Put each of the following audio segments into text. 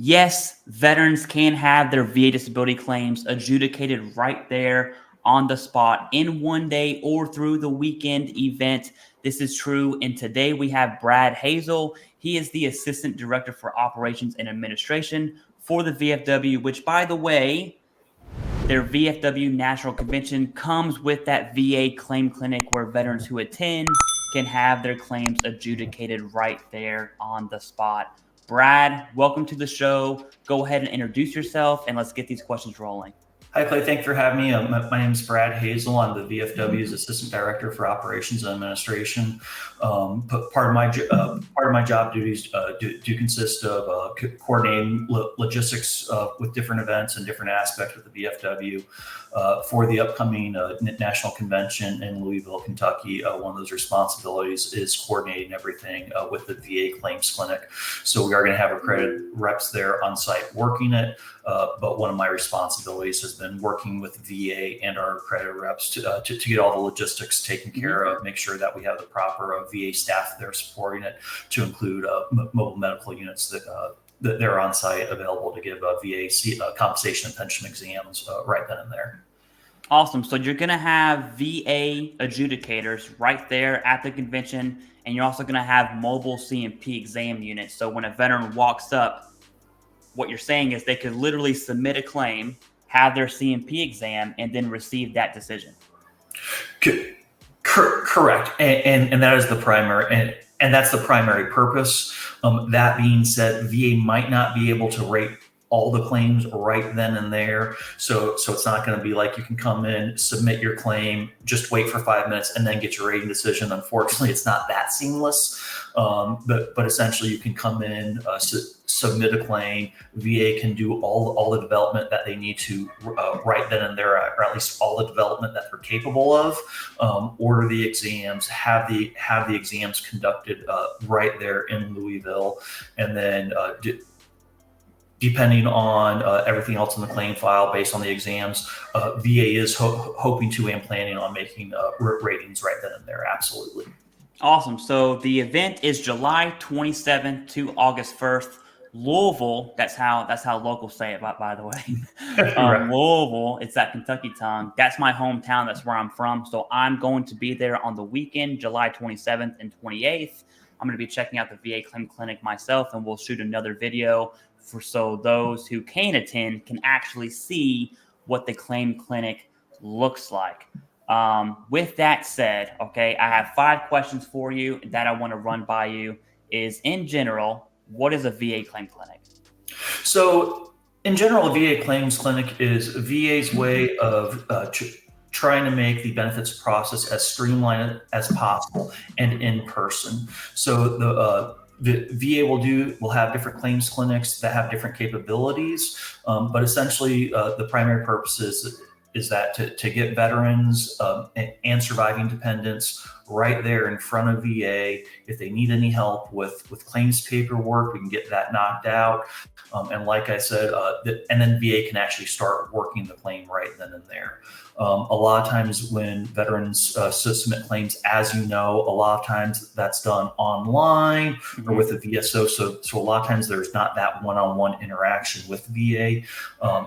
Yes, veterans can have their VA disability claims adjudicated right there on the spot in one day or through the weekend event. This is true. And today we have Brad Hazel. He is the Assistant Director for Operations and Administration for the VFW, which, by the way, their VFW National Convention comes with that VA claim clinic where veterans who attend can have their claims adjudicated right there on the spot. Brad, welcome to the show. Go ahead and introduce yourself and let's get these questions rolling. Hi, Clay. Thanks for having me. My name is Brad Hazel. I'm the VFW's Assistant Director for Operations and Administration. Part of my job duties do consist of coordinating logistics with different events and different aspects of the VFW. For the upcoming National Convention in Louisville, Kentucky, one of those responsibilities is coordinating everything with the VA Claims Clinic. So we are going to have accredited reps there on site working it. But one of my responsibilities has been working with VA and our accredited reps to get all the logistics taken care of, make sure that we have the proper VA staff there supporting it, to include mobile medical units that they're on site available to give VA compensation and pension exams right then and there. Awesome. So you're going to have VA adjudicators right there at the convention, and you're also going to have mobile C&P exam units. So when a veteran walks up, what you're saying is they could literally submit a claim, have their C&P exam, and then receive that decision. Correct. And that is the primary, and that's the primary purpose. That being said, VA might not be able to rate all the claims right then and there. So it's not going to be like you can come in, submit your claim, just wait for 5 minutes and then get your rating decision. Unfortunately, it's not that seamless. But essentially you can come in, submit a claim. VA can do all the development that they need to right then and there, or at least all the development that they're capable of. Order the exams, have the exams conducted right there in Louisville, and then depending on everything else in the claim file based on the exams, VA is hoping to and planning on making ratings right then and there. Absolutely. Awesome. So the event is July 27th to August 1st. Louisville, that's how locals say it, by the way. Right. Louisville, it's that Kentucky tongue. That's my hometown. That's where I'm from. So I'm going to be there on the weekend, July 27th and 28th. I'm going to be checking out the VA Claim Clinic myself, and we'll shoot another video so those who can attend can actually see what the claim clinic looks like. With that said, okay, I have 5 questions for you that I want to run by you. Is in general, what is a VA claim clinic? So in general, a VA claims clinic is VA's way of trying to make the benefits process as streamlined as possible and in person. So the VA will have different claims clinics that have different capabilities, but essentially the primary purpose is that to get veterans and surviving dependents right there in front of VA. If they need any help with claims paperwork, we can get that knocked out. And like I said, and then VA can actually start working the claim right then and there. A lot of times when veterans submit claims, as you know, a lot of times that's done online or with a VSO. So a lot of times there's not that one-on-one interaction with VA.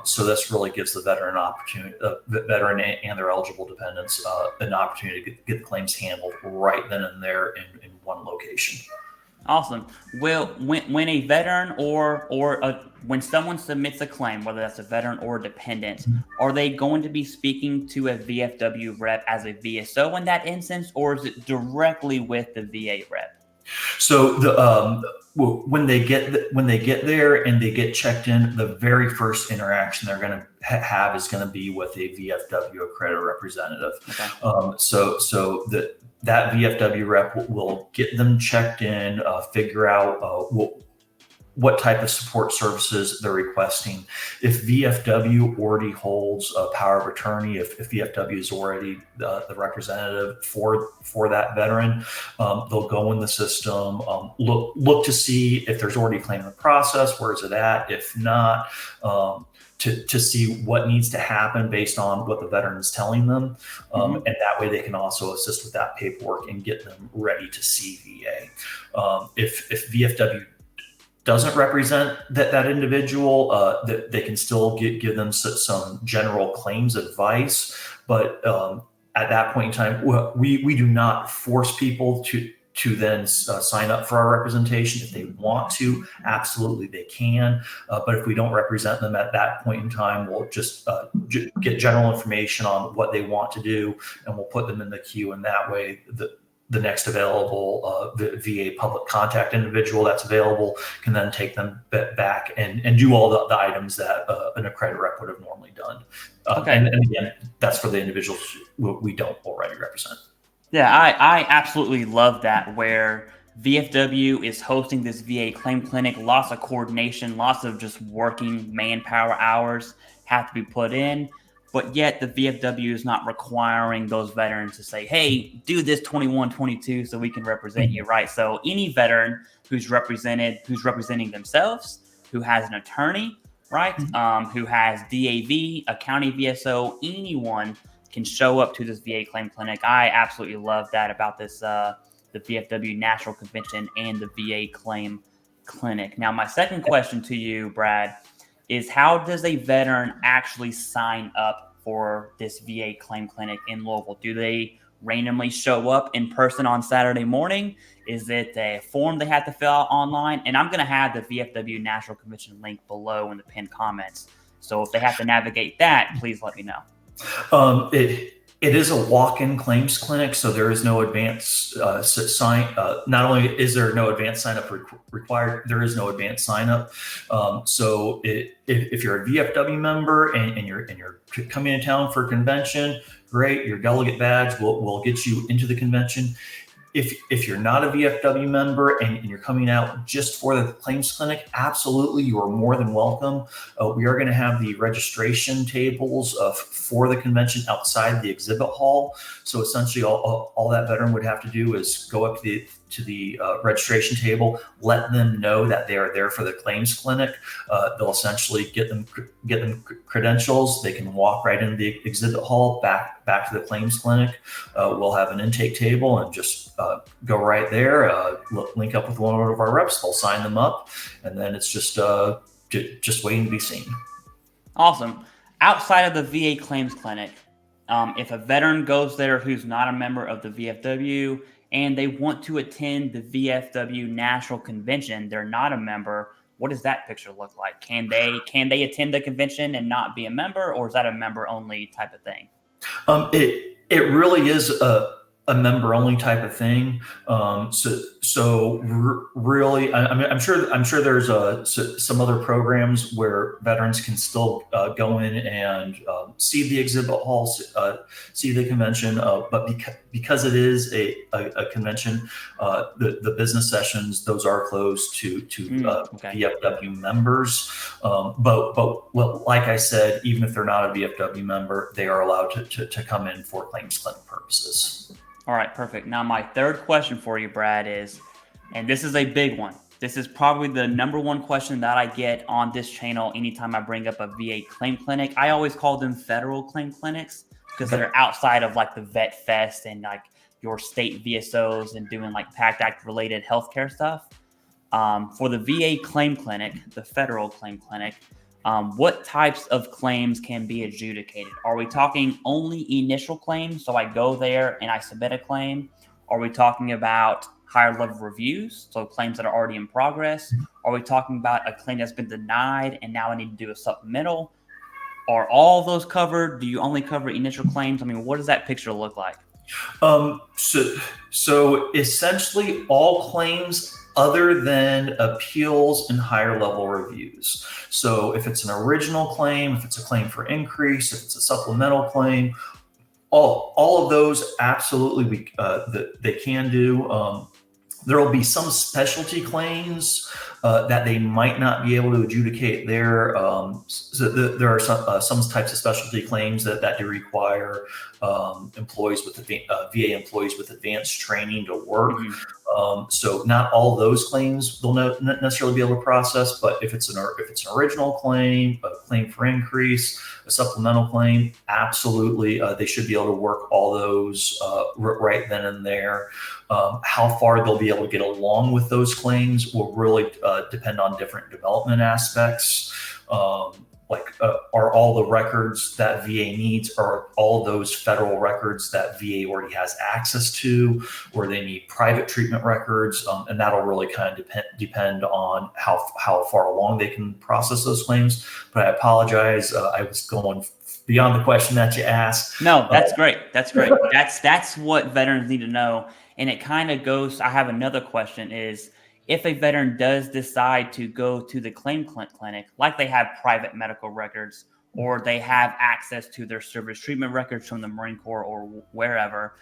So this really gives the veteran opportunity, the veteran and their eligible dependents, an opportunity to get the claims handled right then and there in one location. Awesome. Well, when a veteran or when someone submits a claim, whether that's a veteran or a dependent, are they going to be speaking to a VFW rep as a VSO in that instance, or is it directly with the VA rep? So when they get there and they get checked in, the very first interaction they're going to have is going to be with a VFW accredited representative. Okay. That VFW rep will get them checked in, figure out what type of support services they're requesting. If VFW already holds a power of attorney, if VFW is already the representative for that veteran, they'll go in the system, look to see if there's already a claim in the process, where is it at? If not, to see what needs to happen based on what the veteran is telling them. And that way they can also assist with that paperwork and get them ready to see VA. If VFW doesn't represent that individual, that they can still give them some general claims advice. But at that point in time, we do not force people to then sign up for our representation. If they want to, absolutely they can. But if we don't represent them at that point in time, we'll just get general information on what they want to do, and we'll put them in the queue. And that way, the next available VA public contact individual that's available can then take them back and do all the items that an accredited rep would have normally done. Okay. And again, that's for the individuals we don't already represent. Yeah, I absolutely love that, where VFW is hosting this VA claim clinic. Lots of coordination, lots of just working manpower hours have to be put in. But yet the VFW is not requiring those veterans to say, hey, do this 21-22 so we can represent you, right? So any veteran who's representing themselves, who has an attorney, right, who has DAV, a county VSO, anyone can show up to this VA claim clinic. I absolutely love that about this, the VFW National Convention and the VA claim clinic. Now, my second question to you, Brad, is how does a veteran actually sign up for this VA claim clinic in Louisville? Do they randomly show up in person on Saturday morning? Is it a form they have to fill out online? And I'm going to have the VFW National Convention link below in the pinned comments. So if they have to navigate that, please let me know. It is a walk-in claims clinic, so there is no advance sign. Not only is there no advance sign-up required, there is no advance sign-up. So if you're a VFW member and you're coming into town for a convention, great. Your delegate badge will get you into the convention. If you're not a VFW member and you're coming out just for the claims clinic, absolutely, you are more than welcome. We are going to have the registration tables for the convention outside the exhibit hall. So essentially, all that veteran would have to do is go up to the registration table, let them know that they are there for the claims clinic. They'll essentially get them credentials. They can walk right into the exhibit hall, back to the claims clinic. We'll have an intake table and just go right there, link up with one of our reps. They'll sign them up, and then it's just waiting to be seen. Awesome. Outside of the VA claims clinic, if a veteran goes there who's not a member of the VFW and they want to attend the VFW National Convention, they're not a member, what does that picture look like? Can they attend the convention and not be a member, or is that a member only type of thing? It really is a member only type of thing. Really, I'm sure there's some other programs where veterans can still go in and see the exhibit hall, see the convention. But because it is a convention, the business sessions, those are closed to VFW members. But like I said, even if they're not a VFW member, they are allowed to come in for claims clinic purposes. All right, perfect. Now, my third question for you, Brad, is, and this is a big one. This is probably the number one question that I get on this channel anytime I bring up a VA claim clinic. I always call them federal claim clinics because they're outside of like the Vet Fest and like your state VSOs and doing like PACT Act related healthcare stuff. For the VA claim clinic, the federal claim clinic, what types of claims can be adjudicated? Are we talking only initial claims? So I go there and I submit a claim. Are we talking about higher level reviews? So claims that are already in progress. Are we talking about a claim that's been denied and now I need to do a supplemental? Are all of those covered? Do you only cover initial claims? I mean, what does that picture look like? So essentially all claims other than appeals and higher level reviews. So if it's an original claim, if it's a claim for increase, if it's a supplemental claim, all of those absolutely they can do. There will be some specialty claims that they might not be able to adjudicate there. So there are some types of specialty claims that do require employees with VA employees with advanced training to work. So not all those claims they'll not necessarily be able to process, but if it's an original claim, a claim for increase, a supplemental claim, absolutely, they should be able to work all those right then and there. How far they'll be able to get along with those claims will really depend on different development aspects. Are all the records that VA needs, are all those federal records that VA already has access to, or they need private treatment records, and that'll really kind of depend on how far along they can process those claims. But I apologize, I was going beyond the question that you asked. No, that's great. That's great. That's what veterans need to know. And it kind of goes, I have another question is, if a veteran does decide to go to the claim clinic, like they have private medical records, or they have access to their service treatment records from the Marine Corps or wherever,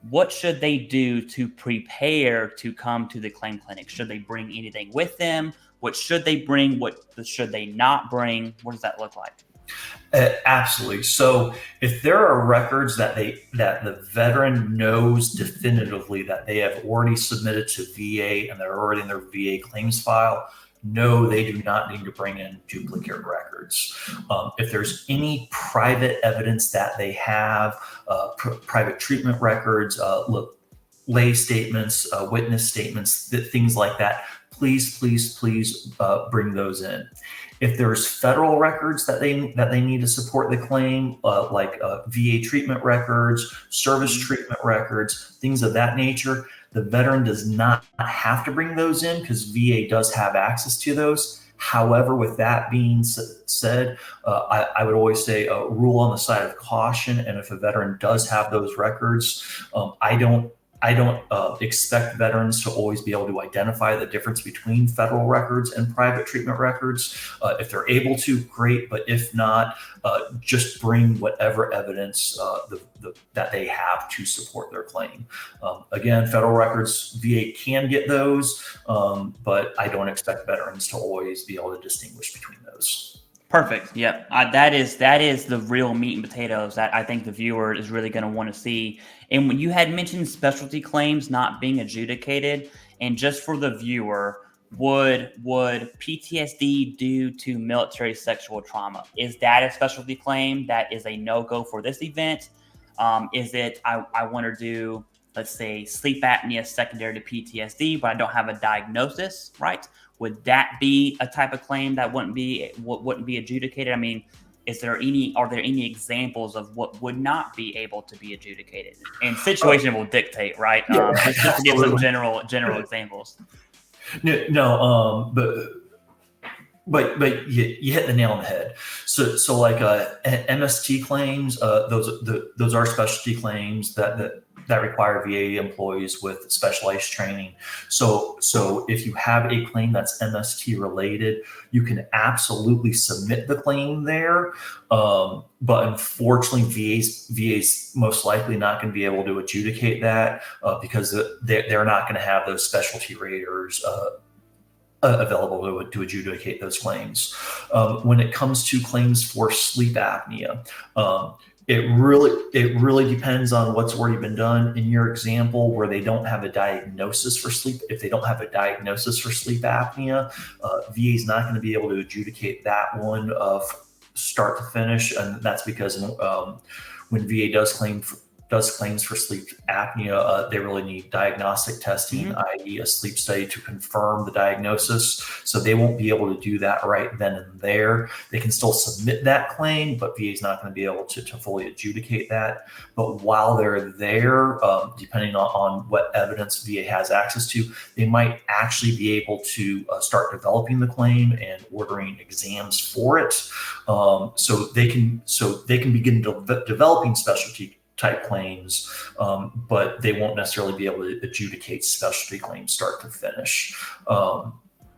what should they do to prepare to come to the claim clinic? Should they bring anything with them? What should they bring? What should they not bring? What does that look like? Absolutely. So if there are records that the veteran knows definitively that they have already submitted to VA and they're already in their VA claims file, no, they do not need to bring in duplicate records. If there's any private evidence that they have, private treatment records, lay statements, witness statements, things like that, please bring those in. If there's federal records that they need to support the claim, like VA treatment records, service treatment records, things of that nature, the veteran does not have to bring those in because VA does have access to those. However, with that being said, I would always say rule on the side of caution. And if a veteran does have those records, I don't expect veterans to always be able to identify the difference between federal records and private treatment records. If they're able to, great. But if not, just bring whatever evidence that they have to support their claim. Again, federal records, VA can get those, but I don't expect veterans to always be able to distinguish between those. Perfect. Yep. That is the real meat and potatoes that I think the viewer is really going to want to see. And when you had mentioned specialty claims not being adjudicated, and just for the viewer, would PTSD due to military sexual trauma, is that a specialty claim that is a no-go for this event? Is it, I want to do, let's say, sleep apnea secondary to PTSD, but I don't have a diagnosis, right? Would that be a type of claim that wouldn't be adjudicated? I mean, are there any examples of what would not be able to be adjudicated? And situation will dictate, right? Just to give some general examples. No, but you hit the nail on the head. So like MST claims, those are specialty claims that require VA employees with specialized training. So if you have a claim that's MST related, you can absolutely submit the claim there. But unfortunately, VA's most likely not going to be able to adjudicate that because they're not going to have those specialty raters available to adjudicate those claims. When it comes to claims for sleep apnea, it really depends on what's already been done. In your example, where they don't have a diagnosis for sleep, if they don't have a diagnosis for sleep apnea, VA is not going to be able to adjudicate that one start to finish, and that's because when VA does claims for sleep apnea, they really need diagnostic testing, i.e. a sleep study to confirm the diagnosis. So they won't be able to do that right then and there. They can still submit that claim, but VA is not going to be able to fully adjudicate that. But while they're there, depending on what evidence VA has access to, they might actually be able to start developing the claim and ordering exams for it. So they can begin developing specialty type claims, but they won't necessarily be able to adjudicate specialty claims start to finish.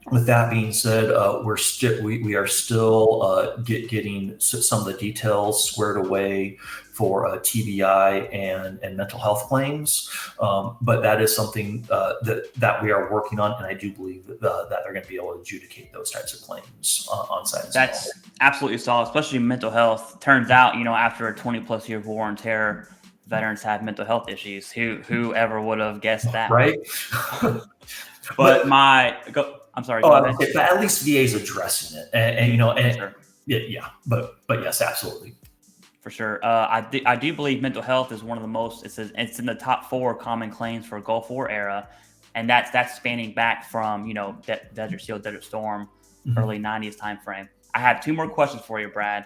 With that being said, we are still getting some of the details squared away for TBI and mental health claims, but that is something that we are working on, and I do believe that they're going to be able to adjudicate those types of claims on site. That's absolutely solid, especially mental health. Turns out, after a 20+ year war on terror, veterans have mental health issues. Whoever would have guessed that? Right. But I'm sorry. Oh, Go I ahead. would say, but at least VA is addressing it, and you know, and Sure. yeah, but yes, absolutely. For sure. I do believe mental health is one of the most. It's in the top 4 common claims for Gulf War era, and that's spanning back from Desert Shield, Desert Storm, Mhm. early '90s time frame. I have 2 more questions for you, Brad.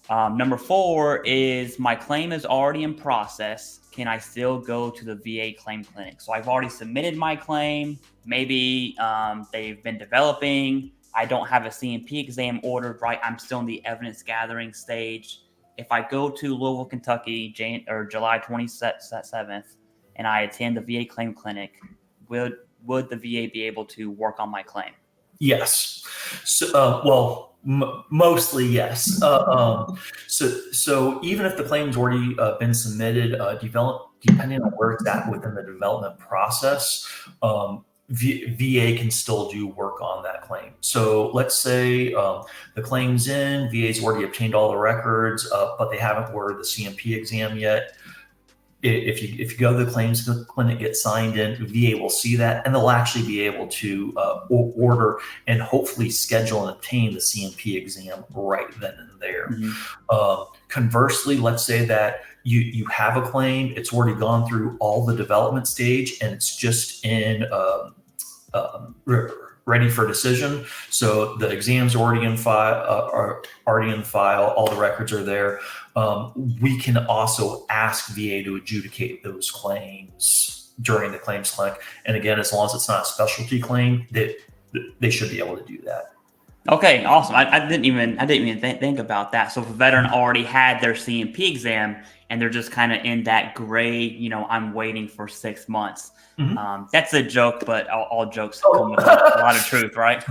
Number 4 is my claim is already in process. Can I still go to the VA claim clinic? So I've already submitted my claim. Maybe they've been developing. I don't have a CMP exam ordered, right? I'm still in the evidence gathering stage. If I go to Louisville, Kentucky, July 27th, and I attend the VA claim clinic, would the VA be able to work on my claim? Yes. So, well, mostly yes. So even if the claim's already been submitted, depending on where it's at within the development process, VA can still do work on that claim. So let's say the claim's in, VA's already obtained all the records, but they haven't ordered the CMP exam yet. If you go to the claims clinic, get signed in, VA will see that, and they'll actually be able to order and hopefully schedule and obtain the CMP exam right then and there. Conversely, let's say that you have a claim, it's already gone through all the development stage, and it's just in ready for decision. So the exam's already in file, all the records are there. We can also ask VA to adjudicate those claims during the claims clinic. And again, as long as it's not a specialty claim, they should be able to do that. Okay, awesome. I didn't even think about that. So if a veteran already had their CMP exam and they're just kind of in that gray, I'm waiting for 6 months. That's a joke, but all jokes come with a lot of truth, right?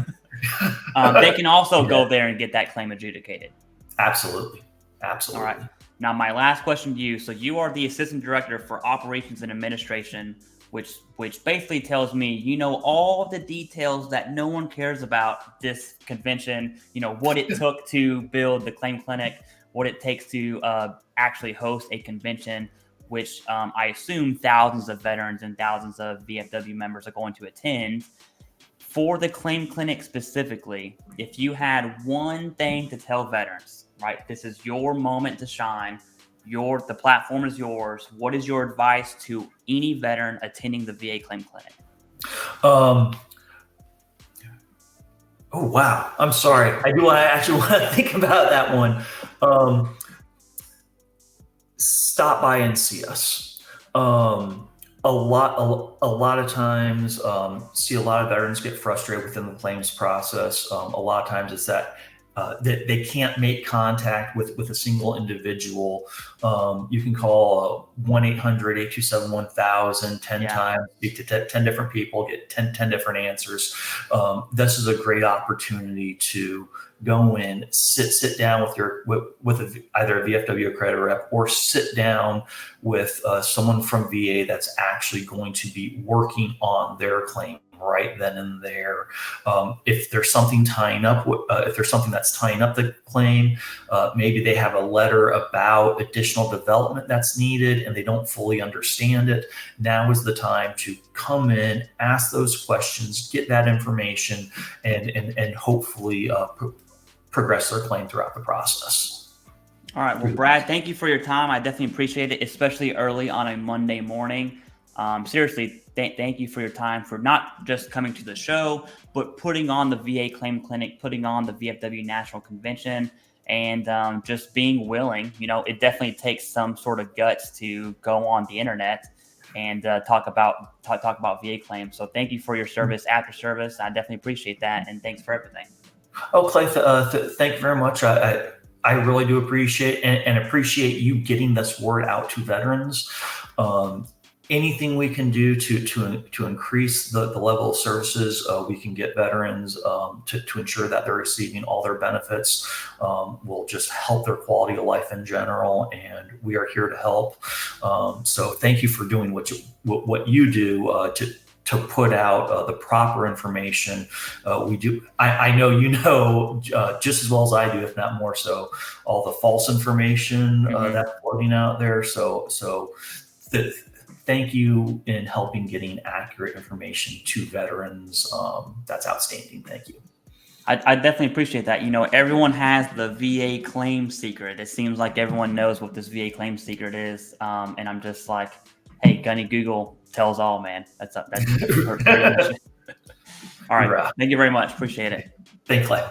They can also go there and get that claim adjudicated. Absolutely. All right. Now, my last question to you. So you are the Assistant Director for Operations and Administration, which basically tells me you know all the details that no one cares about this convention, what it took to build the claim clinic, what it takes to actually host a convention, which I assume thousands of veterans and thousands of VFW members are going to attend. For the claim clinic specifically, if you had one thing to tell veterans, right, this is your moment to shine, the platform is yours. What is your advice to any veteran attending the VA claim clinic? Oh, wow. I'm sorry. I actually want to think about that one. Stop by and see us. A lot of times, see a lot of veterans get frustrated within the claims process. A lot of times it's that they can't make contact with a single individual. You can call 1-800-827-1000 10 times, speak to 10 different people, get 10 different answers. This is a great opportunity to go in, sit down with either a VFW accredited rep, or sit down with someone from VA that's actually going to be working on their claim right then and there. If there's something if there's something that's tying up the claim, maybe they have a letter about additional development that's needed and they don't fully understand it. Now is the time to come in, ask those questions, get that information, and hopefully progress their claim throughout the process. All right. Well, Brad, thank you for your time. I definitely appreciate it, especially early on a Monday morning. Seriously, thank you for your time, for not just coming to the show, but putting on the VA Claim Clinic, putting on the VFW National Convention, and just being willing. It definitely takes some sort of guts to go on the internet and talk about VA claims. So thank you for your service after service. I definitely appreciate that, and thanks for everything. Oh, Clay, thank you very much. I really do appreciate and appreciate you getting this word out to veterans. Anything we can do to increase the level of services we can get veterans to ensure that they're receiving all their benefits will just help their quality of life in general, and we are here to help. So thank you for doing what you do to put out the proper information. We do. I know just as well as I do, if not more so, all the false information that's floating out there. So thank you in helping getting accurate information to veterans. That's outstanding. Thank you. I definitely appreciate that. Everyone has the VA claim secret. It seems like everyone knows what this VA claim secret is. And I'm just like, hey, Gunny Google tells all, man. That's pretty much it. All right. Right. Thank you very much. Appreciate it. Thanks, Clay.